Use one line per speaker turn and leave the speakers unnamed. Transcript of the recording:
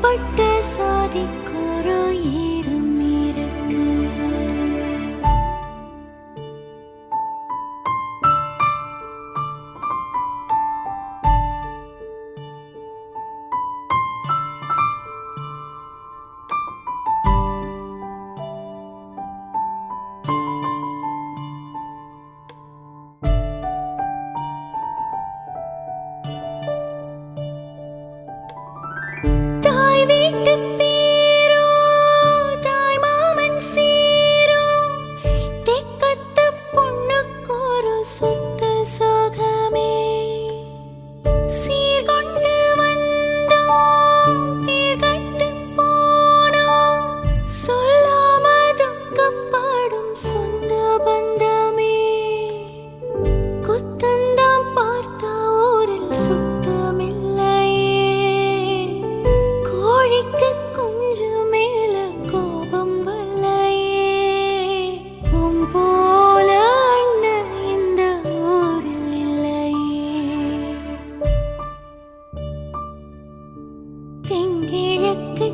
பட்ட சாதிக்கொரு ஈரம் இருக்கு. தாய் வீட்டு பேரோ தாய் மாமன் சீரோ தெக்கத்து பொண்ணுக்கொரு சொத்து சோகமே. சீர்கொண்டு வந்தோம் பேர்கட்டு போனோம் சொல்லாம துக்கப்படும் சொந்த பந்தமே. குத்தந்தாம் பார்த்தா ஊரில் சுத்தமில்லையே. கோழிக்கு கொஞ்சம் மேல கோபம் வல்லையே. உன் போல அண்ணன் இந்த ஊரில் இல்லையே. தெங்கிழக்கு